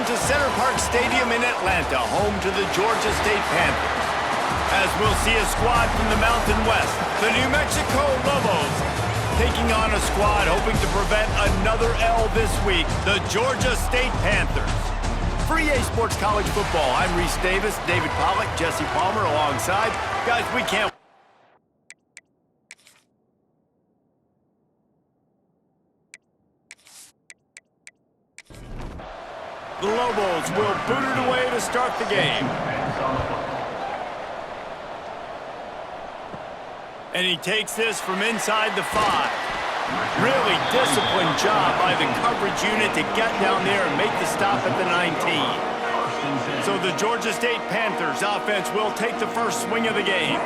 Welcome to Center Parc Stadium in Atlanta, home to the Georgia State Panthers. As we'll see a squad from the Mountain West, the New Mexico Lobos, taking on a squad hoping to prevent another L this week, the Georgia State Panthers. For EA Sports College Football, I'm Reese Davis, David Pollack, Jesse Palmer alongside. Guys, we can't... The Lobos will boot it away to start the game. And he takes this from inside the 5. Really disciplined job by the coverage unit to get down there and make the stop at the 19. So the Georgia State Panthers offense will take the first swing of the game.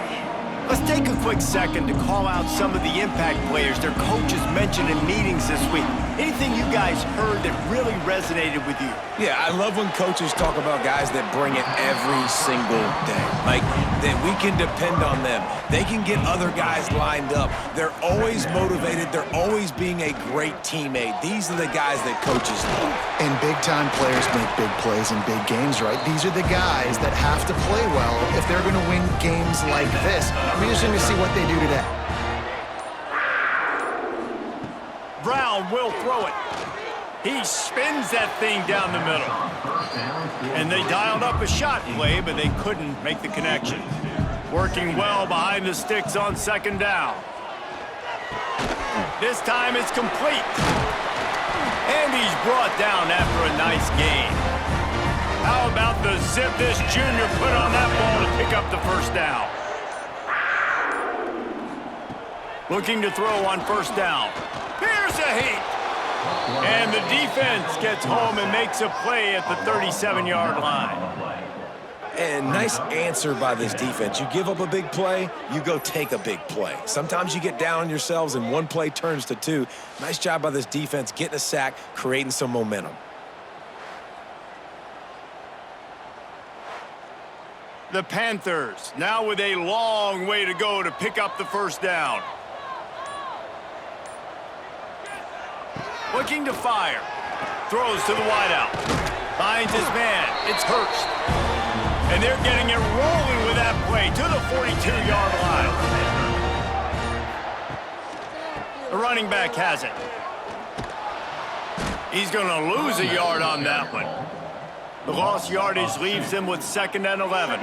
Let's take a quick second to call out some of the impact players their coaches mentioned in meetings this week. Anything you guys heard that really resonated with you? Yeah, I love when coaches talk about guys that bring it every single day. Like, that we can depend on them. They can get other guys lined up. They're always motivated. They're always being a great teammate. These are the guys that coaches love. And big-time players make big plays in big games, right? These are the guys that have to play well if they're going to win games like this. We're just going to see what they do today. Brown will throw it. He spins that thing down the middle. And they dialed up a shot play, but they couldn't make the connection. Working well behind the sticks on second down. This time it's complete. And he's brought down after a nice gain. How about the zip this junior put on that ball to pick up the first down? Looking to throw on first down. Here's a heat. And the defense gets home and makes a play at the 37-yard line. And nice answer by this defense. You give up a big play, you go take a big play. Sometimes you get down on yourselves and one play turns to two. Nice job by this defense getting a sack, creating some momentum. The Panthers now with a long way to go to pick up the first down. Looking to fire. Throws to the wideout. Finds his man. It's Hurst. And they're getting it rolling with that play to the 42-yard line. The running back has it. He's going to lose a yard on that one. The lost yardage leaves him with 2nd and 11.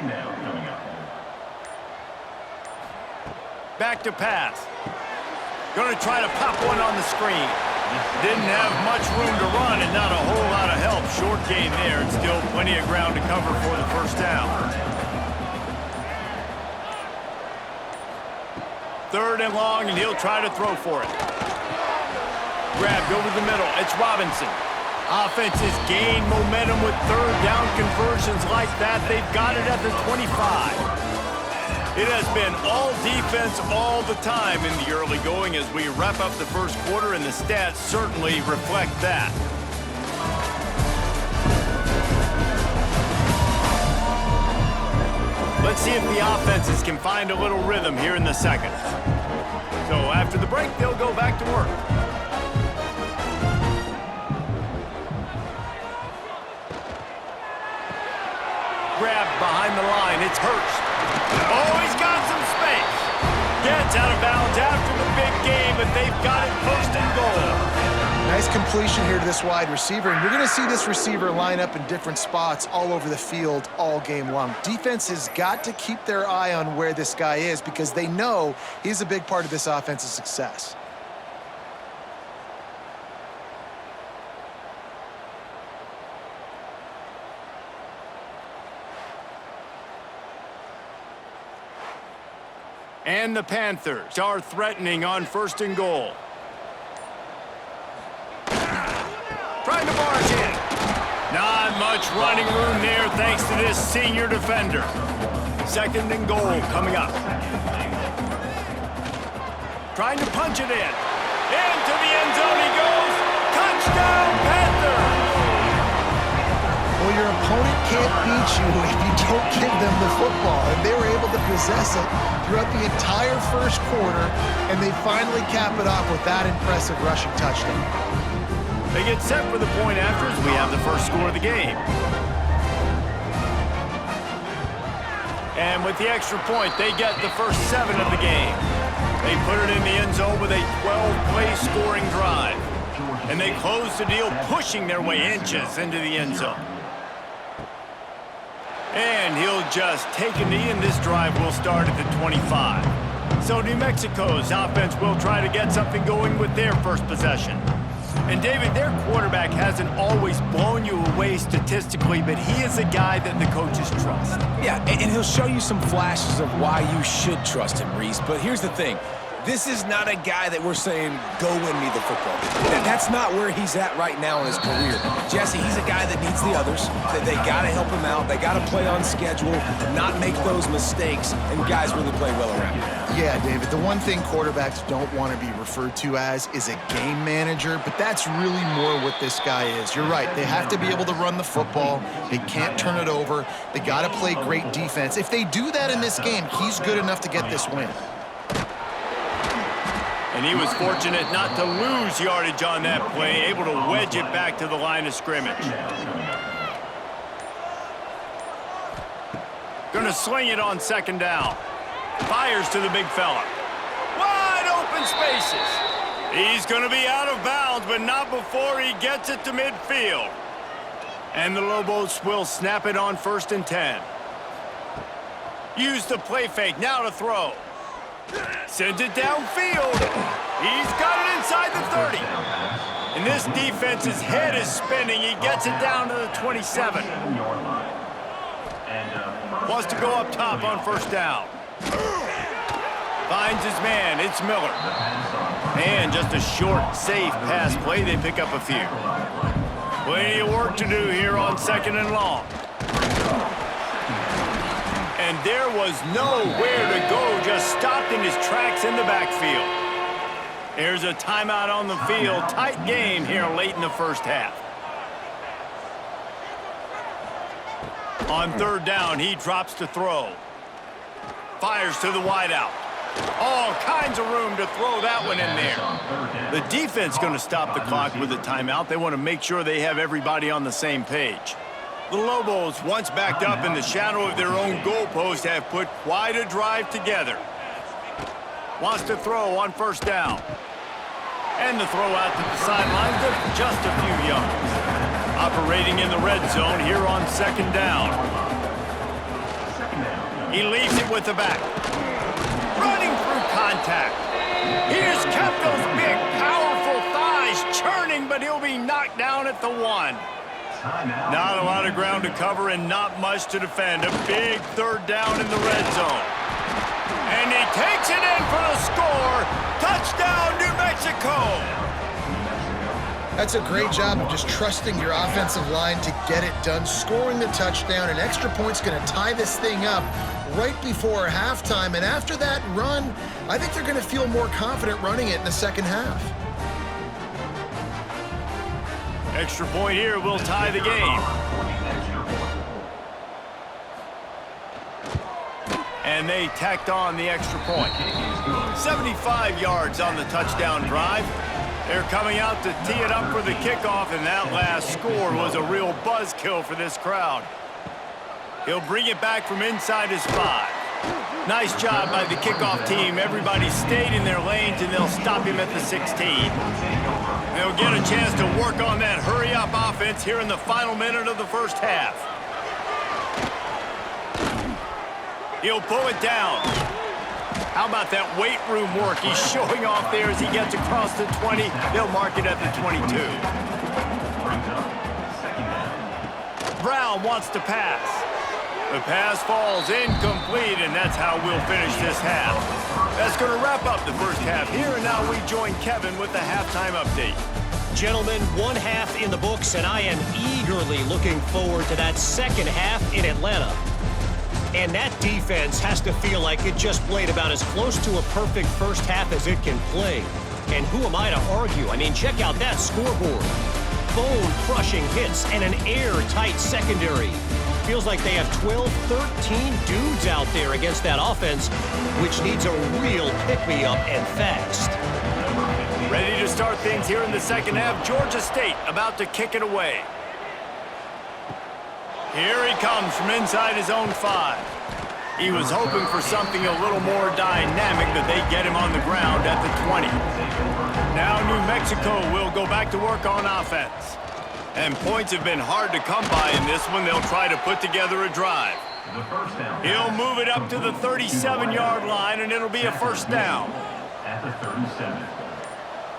Back to pass. Going to try to pop one on the screen. Didn't have much room to run and not a whole lot of help. Short gain there and still plenty of ground to cover for the first down. 3rd and long, and he'll try to throw for it. Grabbed over the middle. It's Robinson. Offenses gain momentum with 3rd down conversions like that. They've got it at the 25. It has been all defense all the time in the early going as we wrap up the first quarter, and the stats certainly reflect that. Let's see if the offenses can find a little rhythm here in the second. So after the break, they'll go back to work. Grabbed behind the line. It's Hurst. Oh, he's got some space. Gets out of bounds after the big game, but they've got it 1st and goal. Nice completion here to this wide receiver, and you're going to see this receiver line up in different spots all over the field all game long. Defense has got to keep their eye on where this guy is because they know he's a big part of this offense's success. And the Panthers are threatening on 1st and goal. Trying to barge in. Not much running room there thanks to this senior defender. 2nd and goal coming up. Trying to punch it in. Into the end zone he goes. Touchdown, Panthers! Well, your opponent can't beat you if you don't give them the football. And they were able to possess it throughout the entire first quarter, and they finally cap it off with that impressive rushing touchdown. They get set for the point after as we have the first score of the game. And with the extra point, they get the first 7 of the game. They put it in the end zone with a 12-play scoring drive. And they close the deal, pushing their way inches into the end zone. And he'll just take a knee, and this drive will start at the 25. So New Mexico's offense will try to get something going with their first possession. And David, their quarterback hasn't always blown you away statistically, but he is a guy that the coaches trust. Yeah, and he'll show you some flashes of why you should trust him, Reese. But here's the thing. This is not a guy that we're saying, go win me the football. That's not where he's at right now in his career. Jesse, he's a guy that needs the others. They got to help him out. They got to play on schedule, not make those mistakes, and guys really play well around him. Yeah, David, the one thing quarterbacks don't want to be referred to as is a game manager, but that's really more what this guy is. You're right. They have to be able to run the football. They can't turn it over. They got to play great defense. If they do that in this game, he's good enough to get this win. And he was fortunate not to lose yardage on that play, able to wedge it back to the line of scrimmage. Going to sling it on second down. Fires to the big fella. Wide open spaces. He's going to be out of bounds, but not before he gets it to midfield. And the Lobos will snap it on 1st and 10. Use the play fake, now to throw. Sends it downfield. He's got it inside the 30. And this defense's head is spinning. He gets it down to the 27. Wants to go up top on 1st down. Finds his man. It's Miller. And just a short, safe pass play. They pick up a few. Plenty of work to do here on 2nd and long. And there was nowhere to go, just stopped in his tracks in the backfield. There's a timeout on the field. Tight game here late in the first half. On 3rd down, he drops to throw. Fires to the wideout. All kinds of room to throw that one in there. The defense going to stop the clock with a timeout. They want to make sure they have everybody on the same page. The Lobos, once backed up in the shadow of their own goalpost, have put quite a drive together. Wants to throw on 1st down. And the throw out to the sideline, good for just a few yards. Operating in the red zone here on 2nd down. He leaves it with the back. Running through contact. He has kept those big, powerful thighs churning, but he'll be knocked down at the 1. Not a lot of ground to cover and not much to defend. A big 3rd down in the red zone. And he takes it in for the score. Touchdown, New Mexico. That's a great job of just trusting your offensive line to get it done, scoring the touchdown. An extra point's going to tie this thing up right before halftime. And after that run, I think they're going to feel more confident running it in the 2nd half. Extra point here will tie the game. And they tacked on the extra point. 75 yards on the touchdown drive. They're coming out to tee it up for the kickoff, and that last score was a real buzzkill for this crowd. He'll bring it back from inside his 5. Nice job by the kickoff team. Everybody stayed in their lanes, and they'll stop him at the 16. They'll get a chance to work on that hurry-up offense here in the final minute of the first half. He'll pull it down. How about that weight room work he's showing off there as he gets across the 20? They'll mark it at the 22. Brown wants to pass. The pass falls incomplete, and that's how we'll finish this half. That's going to wrap up the first half here, and now we join Kevin with the halftime update. Gentlemen, 1 half in the books, and I am eagerly looking forward to that 2nd half in Atlanta. And that defense has to feel like it just played about as close to a perfect first half as it can play. And who am I to argue? I mean, check out that scoreboard. Bone-crushing hits and an airtight secondary. Feels like they have 12, 13 dudes out there against that offense, which needs a real pick-me-up and fast. Ready to start things here in the second half. Georgia State about to kick it away. Here he comes from inside his own 5. He was hoping for something a little more dynamic, but they get him on the ground at the 20. Now New Mexico will go back to work on offense. And points have been hard to come by in this one. They'll try to put together a drive. He'll move it up to the 37-yard line, and it'll be a first down. At the 37.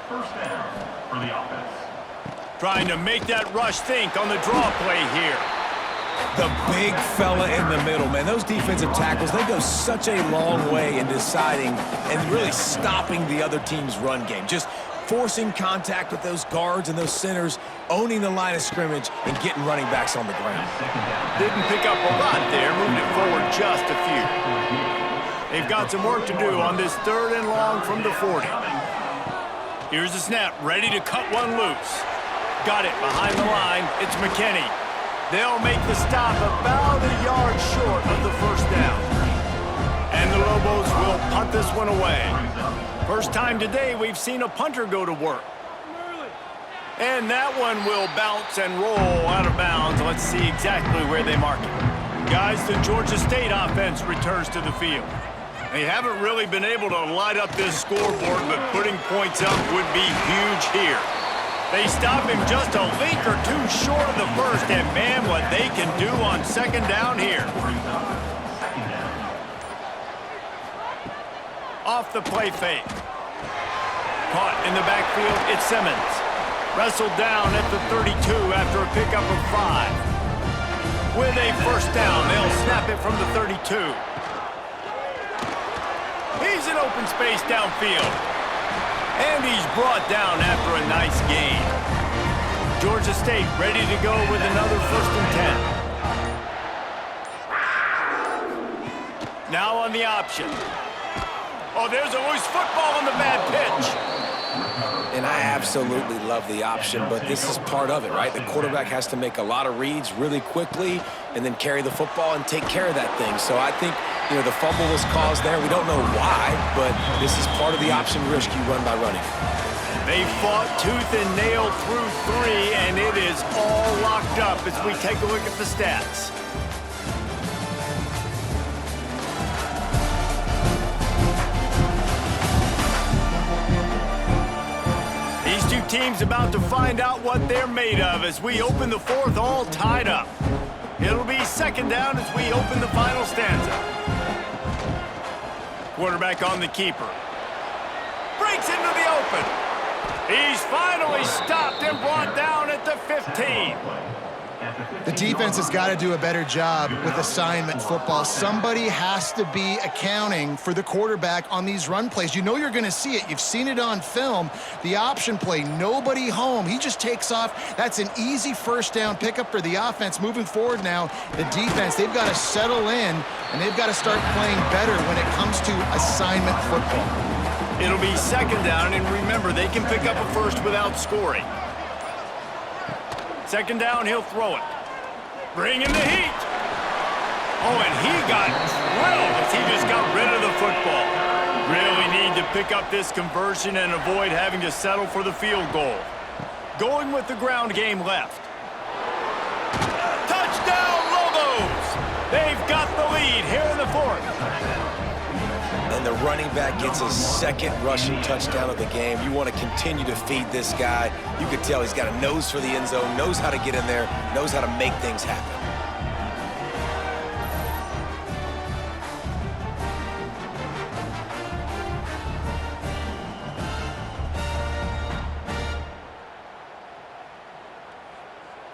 First down for the offense. Trying to make that rush think on the draw play here. The big fella in the middle, man. Those defensive tackles, they go such a long way in deciding and really stopping the other team's run game. Just forcing contact with those guards and those centers, owning the line of scrimmage, and getting running backs on the ground. Didn't pick up a lot there, moved it forward just a few. They've got some work to do on this 3rd and long from the 40. Here's the snap, ready to cut one loose. Got it behind the line. It's McKinney. They'll make the stop about a yard short of the first down. And the Lobos will punt this one away. First time today we've seen a punter go to work. And that one will bounce and roll out of bounds. Let's see exactly where they mark it. Guys, the Georgia State offense returns to the field. They haven't really been able to light up this scoreboard, but putting points up would be huge here. They stop him just a link or two short of the first, and man, what they can do on second down here. Off the play fake. Caught in the backfield, it's Simmons. Wrestled down at the 32 after a pickup of 5. With a first down, they'll snap it from the 32. He's in open space downfield. And he's brought down after a nice gain. Georgia State ready to go with another 1st and 10. Now on the option. Oh, there's a loose football on the bad pitch. And I absolutely love the option, but this is part of it, right? The quarterback has to make a lot of reads really quickly and then carry the football and take care of that thing. So I think, you know, the fumble was caused there. We don't know why, but this is part of the option risk you run by running. They fought tooth and nail through 3, and it is all locked up as we take a look at the stats. Teams about to find out what they're made of as we open the 4th all tied up. It'll be second down as we open the final stanza. Quarterback on the keeper. Breaks into the open. He's finally stopped and brought down at the 15. The defense has got to do a better job with assignment football. Somebody has to be accounting for the quarterback on these run plays. You know you're going to see it. You've seen it on film. The option play, nobody home. He just takes off. That's an easy first down pickup for the offense. Moving forward now, the defense, they've got to settle in, and they've got to start playing better when it comes to assignment football. It'll be second down, and remember, they can pick up a first without scoring. Second down, he'll throw it. Bring in the heat. Oh, and he got drilled as he just got rid of the football. Really need to pick up this conversion and avoid having to settle for the field goal. Going with the ground game left. Touchdown, Lobos! They've got the lead here in the 4th. And the running back gets his 2nd rushing touchdown of the game. You want to continue to feed this guy. You could tell he's got a nose for the end zone, knows how to get in there, knows how to make things happen.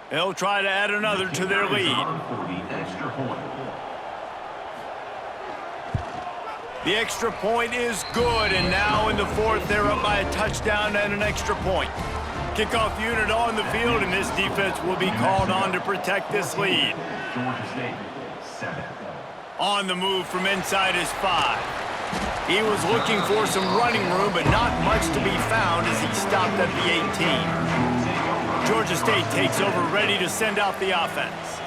They'll try to add another to their lead. The extra point is good, and now in the 4th, they're up by a touchdown and an extra point. Kickoff unit on the field, and this defense will be called on to protect this lead. On the move from inside his 5. He was looking for some running room, but not much to be found as he stopped at the 18. Georgia State takes over, ready to send out the offense.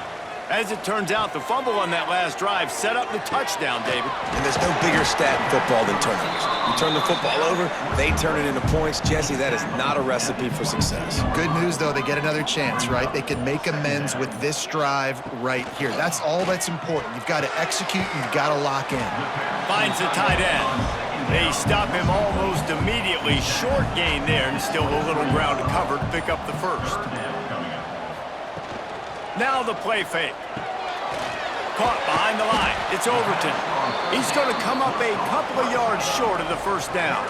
As it turns out, the fumble on that last drive set up the touchdown, David. And there's no bigger stat in football than turnovers. You turn the football over, they turn it into points. Jesse, that is not a recipe for success. Good news, though, they get another chance, right? They can make amends with this drive right here. That's all that's important. You've got to execute and you've got to lock in. Finds the tight end. They stop him almost immediately. Short gain there, and still a little ground to cover to pick up the first. Now the play fake. Caught behind the line. It's Overton. He's going to come up a couple of yards short of the first down.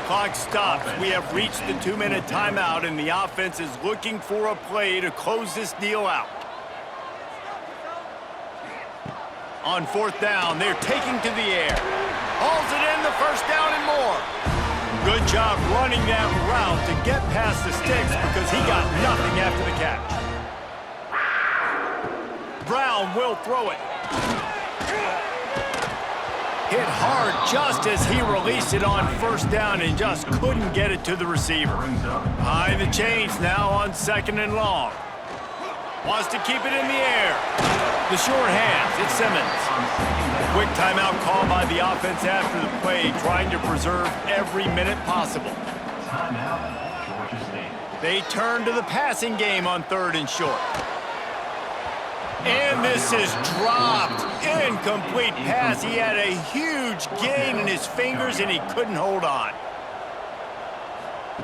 Clock stops. We have reached the 2-minute timeout, and the offense is looking for a play to close this deal out. On fourth down, they're taking to the air. Hauls it in, the first down and more. Good job running that route to get past the sticks because he got nothing after the catch. Brown will throw it. Hit hard just as he released it on first down and just couldn't get it to the receiver. Behind the chains now on 2nd and long. Wants to keep it in the air. The short hands, it's Simmons. Quick timeout call by the offense after the play, trying to preserve every minute possible. They turn to the passing game on 3rd and short. And this is dropped. Incomplete pass. He had a huge gain in his fingers, and he couldn't hold on.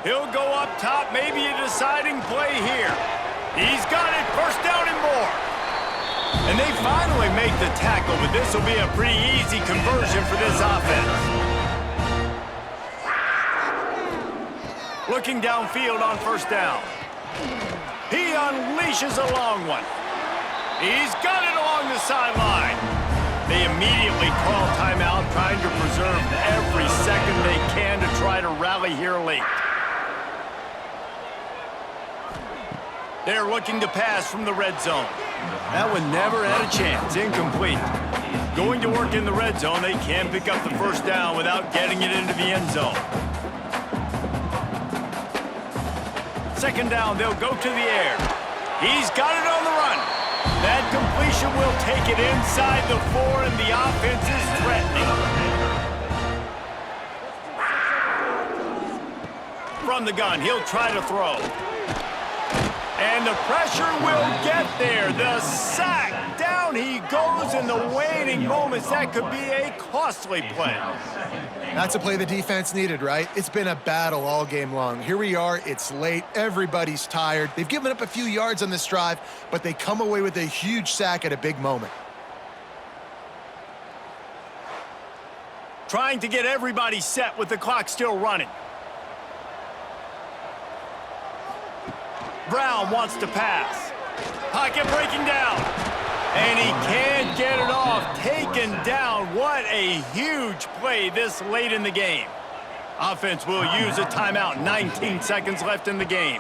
He'll go up top, maybe a deciding play here. He's got it, first down and more. And they finally make the tackle, but this will be a pretty easy conversion for this offense. Looking downfield on first down. He unleashes a long one. He's got it along the sideline. They immediately call timeout, trying to preserve every second they can to try to rally here late. They're looking to pass from the red zone. That one never had a chance. Incomplete. Going to work in the red zone, they can pick up the first down without getting it into the end zone. 2nd down, they'll go to the air. He's got it on the run. That completion will take it inside the 4, and the offense is threatening. From the gun, he'll try to throw. And the pressure will get there. The sack. Down he goes in the waning moments. That could be a costly play. That's a play the defense needed, right? It's been a battle all game long. Here we are. It's late. Everybody's tired. They've given up a few yards on this drive, but they come away with a huge sack at a big moment. Trying to get everybody set with the clock still running. Brown wants to pass. Pocket breaking down. And he can't get it off. Taken down. What a huge play this late in the game. Offense will use a timeout. 19 seconds left in the game.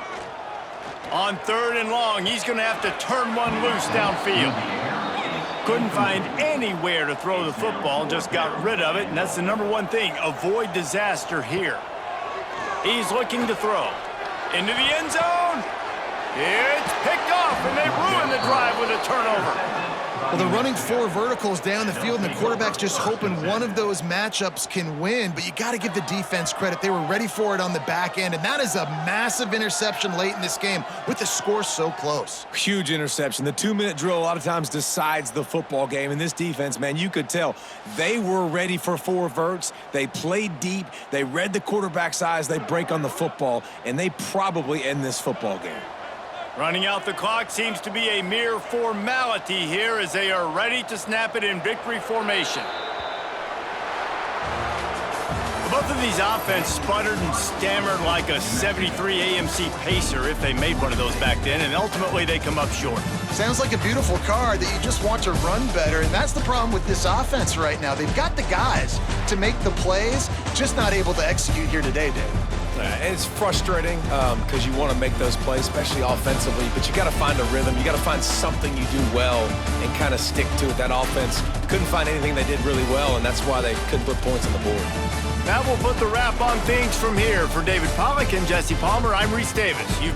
On 3rd and long, he's going to have to turn one loose downfield. Couldn't find anywhere to throw the football. Just got rid of it, and that's the #1 thing. Avoid disaster here. He's looking to throw. Into the end zone. It's picked off, and they ruin the drive with a turnover. Well, they're running 4 verticals down the field, and the quarterback's just hoping one of those matchups can win, but you got to give the defense credit. They were ready for it on the back end, and that is a massive interception late in this game with the score so close. Huge interception. The 2-minute drill a lot of times decides the football game, and this defense, man, you could tell they were ready for 4 verts. They played deep. They read the quarterback's eyes. They break on the football, and they probably end this football game. Running out the clock seems to be a mere formality here as they are ready to snap it in victory formation. Both of these offenses sputtered and stammered like a 73 AMC Pacer if they made one of those back then, and ultimately they come up short. Sounds like a beautiful car that you just want to run better, and that's the problem with this offense right now. They've got the guys to make the plays, just not able to execute here today, Dave. It's frustrating because you want to make those plays, especially offensively, but you got to find a rhythm. You got to find something you do well and kind of stick to it. That offense couldn't find anything they did really well, and that's why they couldn't put points on the board. That will put the wrap on things from here. For David Pollack and Jesse Palmer, I'm Reese Davis. You've